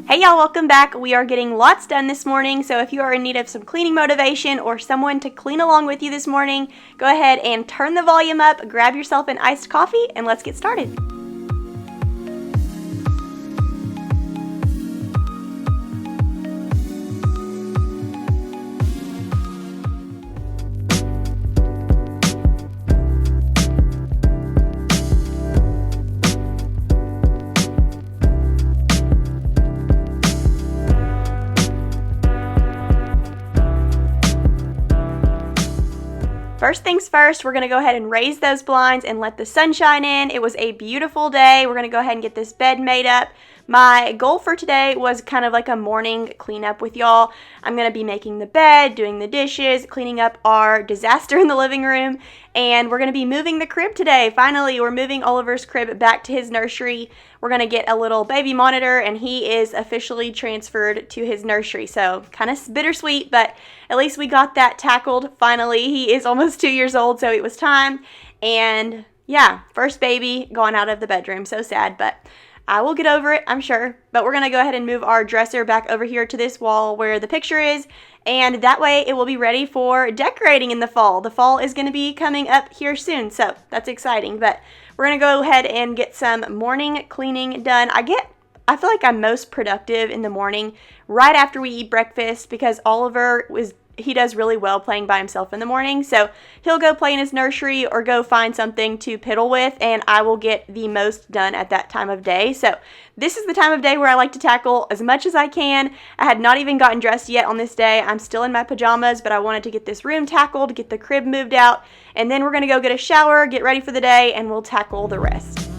Hey y'all, welcome back. We are getting lots done this morning, so if you are in need of some cleaning motivation or someone to clean along with you this morning, go ahead and turn the volume up, grab yourself an iced coffee, and let's get started. First things first, we're going to go ahead and raise those blinds and let the sunshine in. It was a beautiful day. We're going to go ahead and get this bed made up. My goal for today was kind of like a morning cleanup with y'all. I'm going to be making the bed, doing the dishes, cleaning up our disaster in the living room, and we're going to be moving the crib today. Finally, we're moving Oliver's crib back to his nursery. We're going to get a little baby monitor, and he is officially transferred to his nursery. So kind of bittersweet, but at least we got that tackled finally. He is almost 2 years old, so it was time. And yeah, first baby gone out of the bedroom. So sad, but I will get over it, I'm sure. But we're going to go ahead and move our dresser back over here to this wall where the picture is. And that way it will be ready for decorating in the fall. The fall is going to be coming up here soon, so that's exciting. But we're going to go ahead and get some morning cleaning done. I feel like I'm most productive in the morning right after we eat breakfast because Oliver he does really well playing by himself in the morning. So he'll go play in his nursery or go find something to piddle with, and I will get the most done at that time of day. So this is the time of day where I like to tackle as much as I can. I had not even gotten dressed yet on this day. I'm still in my pajamas, but I wanted to get this room tackled, get the crib moved out, and then we're going to go get a shower, get ready for the day, and we'll tackle the rest.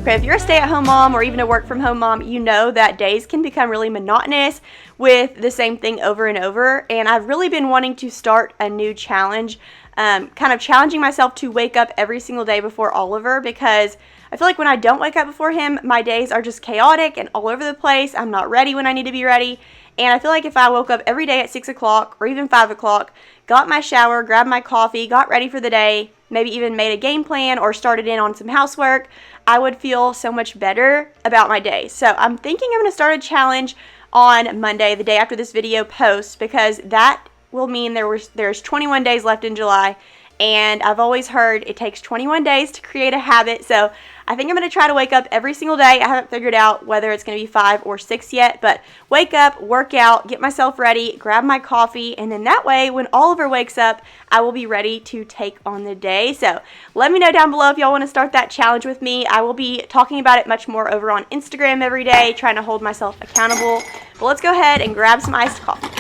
Okay, if you're a stay-at-home mom or even a work-from-home mom, you know that days can become really monotonous with the same thing over and over. And I've really been wanting to start a new challenge, kind of challenging myself to wake up every single day before Oliver, because I feel like when I don't wake up before him, my days are just chaotic and all over the place. I'm not ready when I need to be ready. And I feel like if I woke up every day at 6 o'clock or even 5 o'clock, got my shower, grabbed my coffee, got ready for the day, maybe even made a game plan or started in on some housework, I would feel so much better about my day. So I'm thinking I'm going to start a challenge on Monday, the day after this video posts, because that will mean there's 21 days left in July. And I've always heard it takes 21 days to create a habit. So I think I'm going to try to wake up every single day. I haven't figured out whether it's going to be 5 or 6 yet, but wake up, work out, get myself ready, grab my coffee, and then that way when Oliver wakes up, I will be ready to take on the day. So let me know down below if y'all want to start that challenge with me. I will be talking about it much more over on Instagram every day, trying to hold myself accountable. But let's go ahead and grab some iced coffee.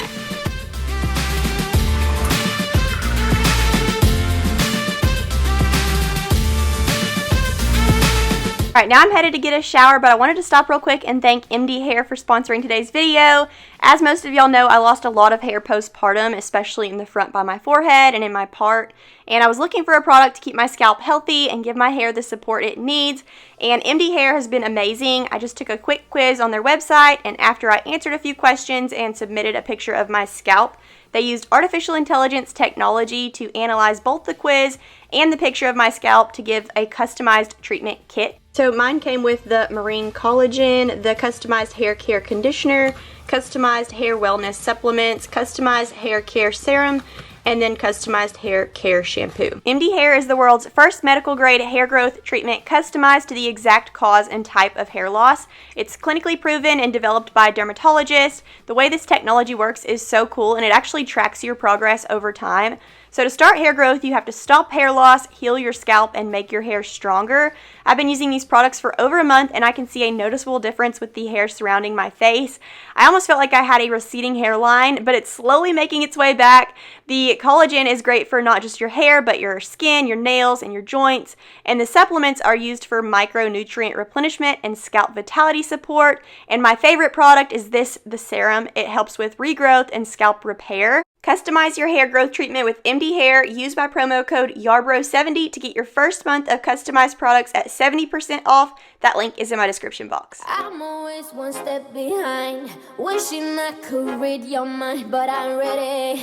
Alright, now I'm headed to get a shower, but I wanted to stop real quick and thank MD Hair for sponsoring today's video. As most of y'all know, I lost a lot of hair postpartum, especially in the front by my forehead and in my part. And I was looking for a product to keep my scalp healthy and give my hair the support it needs. And MD Hair has been amazing. I just took a quick quiz on their website, and after I answered a few questions and submitted a picture of my scalp, they used artificial intelligence technology to analyze both the quiz and the picture of my scalp to give a customized treatment kit. So mine came with the marine collagen, the customized hair care conditioner, customized hair wellness supplements, customized hair care serum, and then customized hair care shampoo. MD Hair is the world's first medical grade hair growth treatment customized to the exact cause and type of hair loss. It's clinically proven and developed by dermatologists. The way this technology works is so cool, and it actually tracks your progress over time. So to start hair growth, you have to stop hair loss, heal your scalp, and make your hair stronger. I've been using these products for over a month, and I can see a noticeable difference with the hair surrounding my face. I almost felt like I had a receding hairline, but it's slowly making its way back. The collagen is great for not just your hair, but your skin, your nails, and your joints. And the supplements are used for micronutrient replenishment and scalp vitality support. And my favorite product is the serum. It helps with regrowth and scalp repair. Customize your hair growth treatment with MD Hair. Use my promo code Yarbrough70 to get your first month of customized products at 70% off. That link is in my description box. I'm always one step behind, wishing I could read your mind, but I'm ready.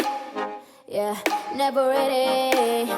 Yeah, never ready.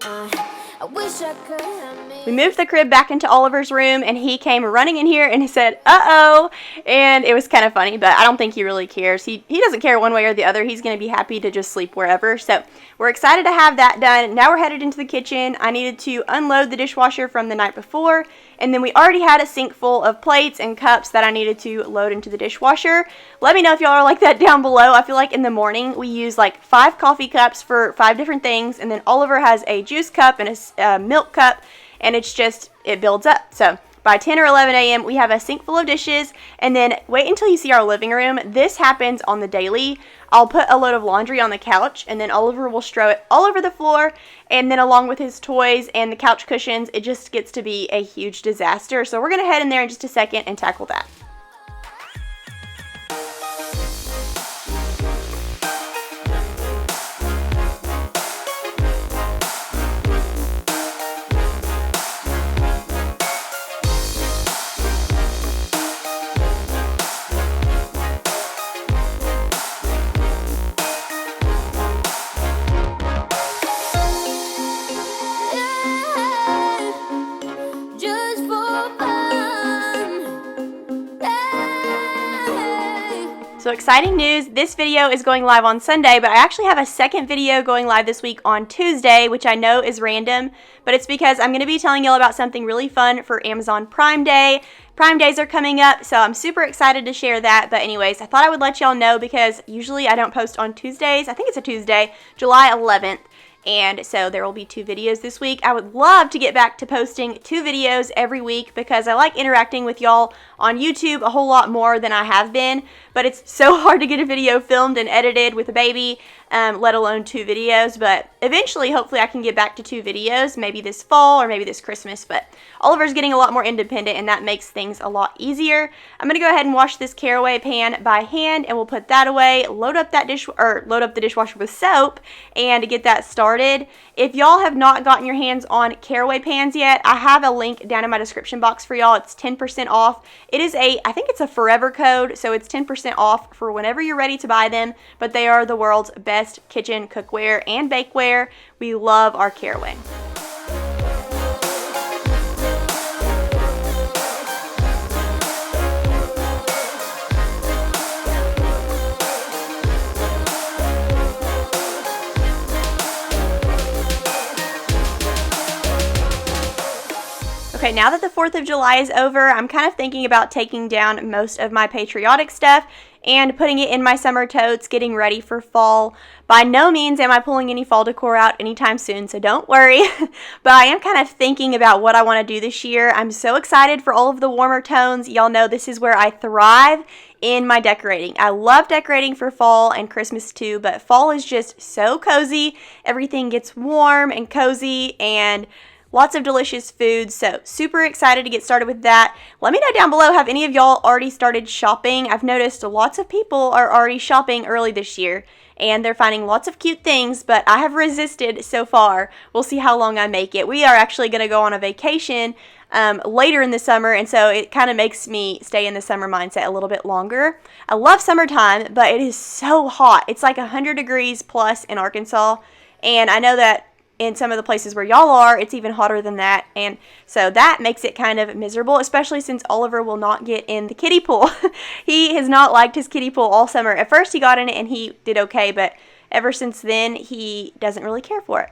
I wish I could have We moved the crib back into Oliver's room, and he came running in here and he said, uh-oh, and it was kind of funny, but I don't think he really cares. He doesn't care one way or the other. He's going to be happy to just sleep wherever. So we're excited to have that done. Now we're headed into the kitchen. I needed to unload the dishwasher from the night before, and then we already had a sink full of plates and cups that I needed to load into the dishwasher. Let me know if y'all are like that down below. I feel like in the morning we use like 5 coffee cups for 5 different things, and then Oliver has a juice cup and a milk cup, and it builds up. So by 10 or 11 a.m. we have a sink full of dishes, and then wait until you see our living room. This happens on the daily. I'll put a load of laundry on the couch, and then Oliver will strew it all over the floor, and then along with his toys and the couch cushions, it just gets to be a huge disaster. So we're going to head in there in just a second and tackle that. just for fun. So exciting news, this video is going live on Sunday, but I actually have a second video going live this week on Tuesday, which I know is random, but it's because I'm going to be telling y'all about something really fun for Amazon Prime Day. Prime Days are coming up, so I'm super excited to share that. But anyways, I thought I would let y'all know because usually I don't post on Tuesdays. I think it's a Tuesday, July 11th. And so there will be 2 videos this week. I would love to get back to posting 2 videos every week because I like interacting with y'all on YouTube a whole lot more than I have been. But it's so hard to get a video filmed and edited with a baby, let alone 2 videos. But eventually, hopefully, I can get back to 2 videos, maybe this fall or maybe this Christmas. But Oliver's getting a lot more independent, and that makes things a lot easier. I'm going to go ahead and wash this caraway pan by hand, and we'll put that away, load up the dishwasher with soap, and get that started. If y'all have not gotten your hands on caraway pans yet, I have a link down in my description box for y'all. It's 10% off. It is I think it's a forever code, so it's 10% off for whenever you're ready to buy them, but they are the world's best kitchen cookware and bakeware. We love our caraway. Okay, now that the 4th of July is over, I'm kind of thinking about taking down most of my patriotic stuff and putting it in my summer totes, getting ready for fall. By no means am I pulling any fall decor out anytime soon, so don't worry. But I am kind of thinking about what I want to do this year. I'm so excited for all of the warmer tones. Y'all know this is where I thrive in my decorating. I love decorating for fall and Christmas too, but fall is just so cozy. Everything gets warm and cozy, and lots of delicious foods, so super excited to get started with that. Let me know down below, have any of y'all already started shopping? I've noticed lots of people are already shopping early this year, and they're finding lots of cute things, but I have resisted so far. We'll see how long I make it. We are actually going to go on a vacation later in the summer, and so it kind of makes me stay in the summer mindset a little bit longer. I love summertime, but it is so hot. It's like 100 degrees plus in Arkansas, and I know that in some of the places where y'all are, it's even hotter than that, and so that makes it kind of miserable, especially since Oliver will not get in the kiddie pool. He has not liked his kiddie pool all summer. At first he got in it and he did okay, but ever since then he doesn't really care for it.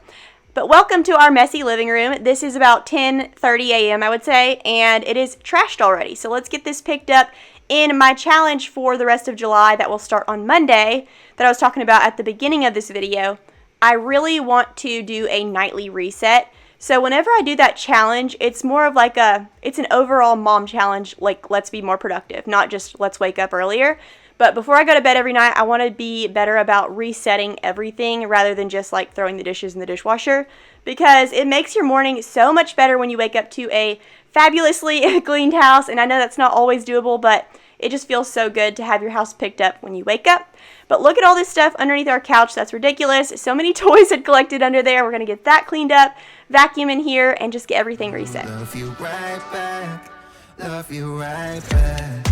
But welcome to our messy living room. This is about 10:30 a.m. I would say, and it is trashed already. So let's get this picked up in my challenge for the rest of July that will start on Monday that I was talking about at the beginning of this video. I really want to do a nightly reset. So whenever I do that challenge, it's more of like it's an overall mom challenge, like let's be more productive, not just let's wake up earlier. But before I go to bed every night, I want to be better about resetting everything rather than just like throwing the dishes in the dishwasher, because it makes your morning so much better when you wake up to a fabulously cleaned house. And I know that's not always doable, but it just feels so good to have your house picked up when you wake up. But look at all this stuff underneath our couch. That's ridiculous. So many toys had collected under there. We're going to get that cleaned up, vacuum in here, and just get everything reset. Love you right back. Love you right back.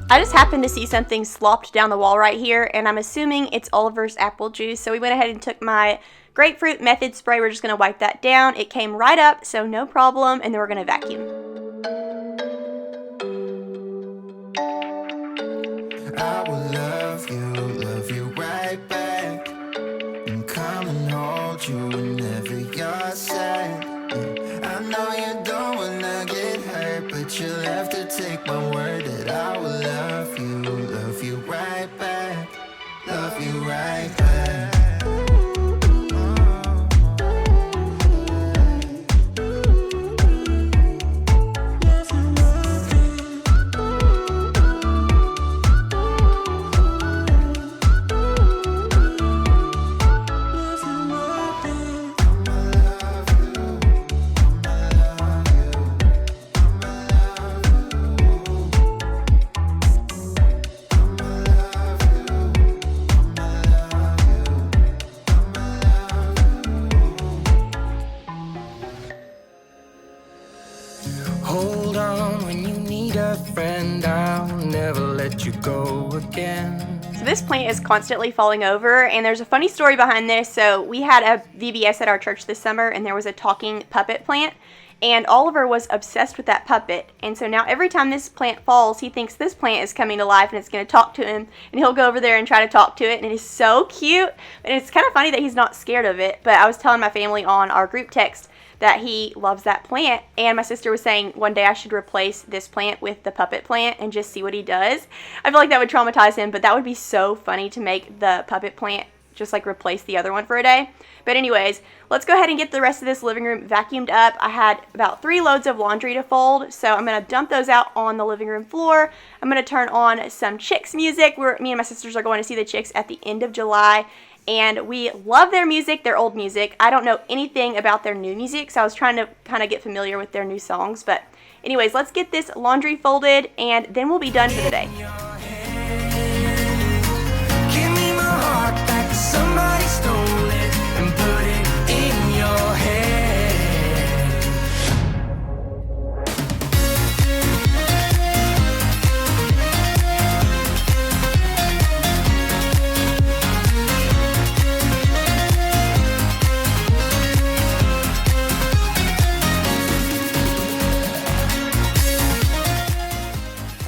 I just happened to see something slopped down the wall right here, and I'm assuming it's Oliver's apple juice. So we went ahead and took my grapefruit method spray. We're just going to wipe that down. It came right up, so no problem, and then we're going to vacuum. I will love you right back, and come and hold you whenever you're sad. I know you don't wanna get hurt, but you'll have to take my word that I will love you right back, love you right back. Hold on when you need a friend, I'll never let you go again. So this plant is constantly falling over, and there's a funny story behind this. So we had a VBS at our church this summer, and there was a talking puppet plant, and Oliver was obsessed with that puppet. And so now every time this plant falls, he thinks this plant is coming to life and it's going to talk to him, and he'll go over there and try to talk to it, and it is so cute. And it's kind of funny that he's not scared of it. But I was telling my family on our group text that he loves that plant, and my sister was saying one day I should replace this plant with the puppet plant and just see what he does. I feel like that would traumatize him, but that would be so funny to make the puppet plant just like replace the other one for a day. But anyways, let's go ahead and get the rest of this living room vacuumed up. I had about 3 loads of laundry to fold, so I'm going to dump those out on the living room floor. I'm going to turn on some Chicks music. Me and my sisters are going to see the Chicks at the end of July, and we love their music, their old music. I don't know anything about their new music, so I was trying to kind of get familiar with their new songs. But anyways, let's get this laundry folded, and then we'll be done for the day. Give me my heart back, somebody stole it and put it in your head.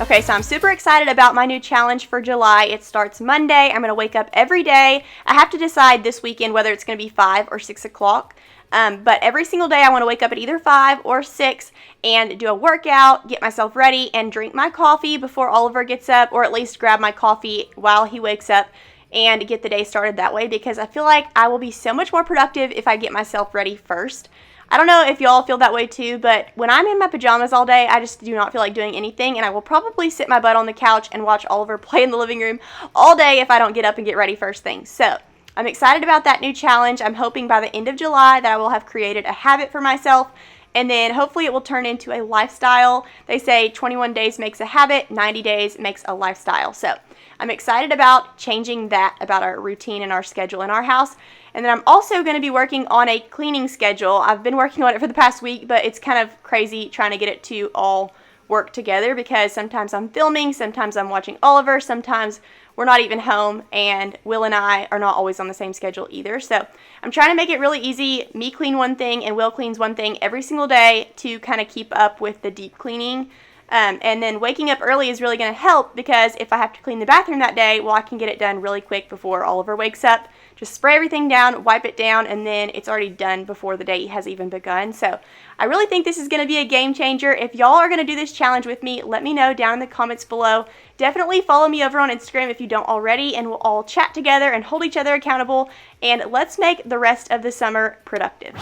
Okay, so I'm super excited about my new challenge for July. It starts Monday. I'm going to wake up every day. I have to decide this weekend whether it's going to be 5 or 6 o'clock. But every single day I want to wake up at either 5 or 6 and do a workout, get myself ready, and drink my coffee before Oliver gets up, or at least grab my coffee while he wakes up and get the day started that way, because I feel like I will be so much more productive if I get myself ready first. I don't know if y'all feel that way too, but when I'm in my pajamas all day, I just do not feel like doing anything, and I will probably sit my butt on the couch and watch Oliver play in the living room all day if I don't get up and get ready first thing. So I'm excited about that new challenge. I'm hoping by the end of July that I will have created a habit for myself, and then hopefully it will turn into a lifestyle. They say 21 days makes a habit, 90 days makes a lifestyle. So I'm excited about changing that about our routine and our schedule in our house. And then I'm also going to be working on a cleaning schedule. I've been working on it for the past week, but it's kind of crazy trying to get it to all work together, because sometimes I'm filming, sometimes I'm watching Oliver, sometimes we're not even home, and Will and I are not always on the same schedule either. So I'm trying to make it really easy. Me clean one thing and Will cleans one thing every single day to kind of keep up with the deep cleaning. And then waking up early is really going to help, because if I have to clean the bathroom that day, well, I can get it done really quick before Oliver wakes up. Just spray everything down, wipe it down, and then it's already done before the day has even begun. So I really think this is going to be a game changer. If y'all are going to do this challenge with me, let me know down in the comments below. Definitely follow me over on Instagram if you don't already, and we'll all chat together and hold each other accountable. And let's make the rest of the summer productive.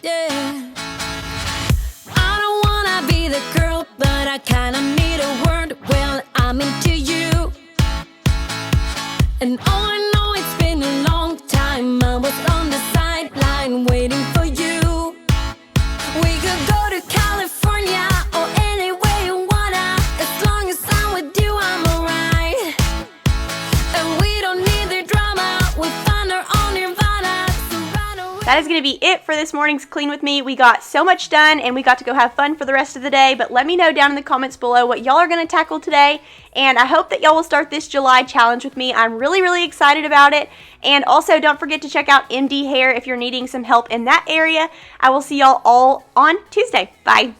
Yeah. I don't wanna be the girl, but I kinda need a word. Well, I'm into you, and all I know, it's been a long time. I was on the sideline waiting for you. We could go to California or anywhere you wanna. As long as I'm with you, I'm alright. And we don't need the drama. We'll find our own nirvana. So run away. that is going to be it for this morning's Clean With Me. We got so much done and we got to go have fun for the rest of the day, but let me know down in the comments below what y'all are going to tackle today, and I hope that y'all will start this July challenge with me. I'm really, really excited about it, and also don't forget to check out MD Hair if you're needing some help in that area. I will see y'all all on Tuesday. Bye.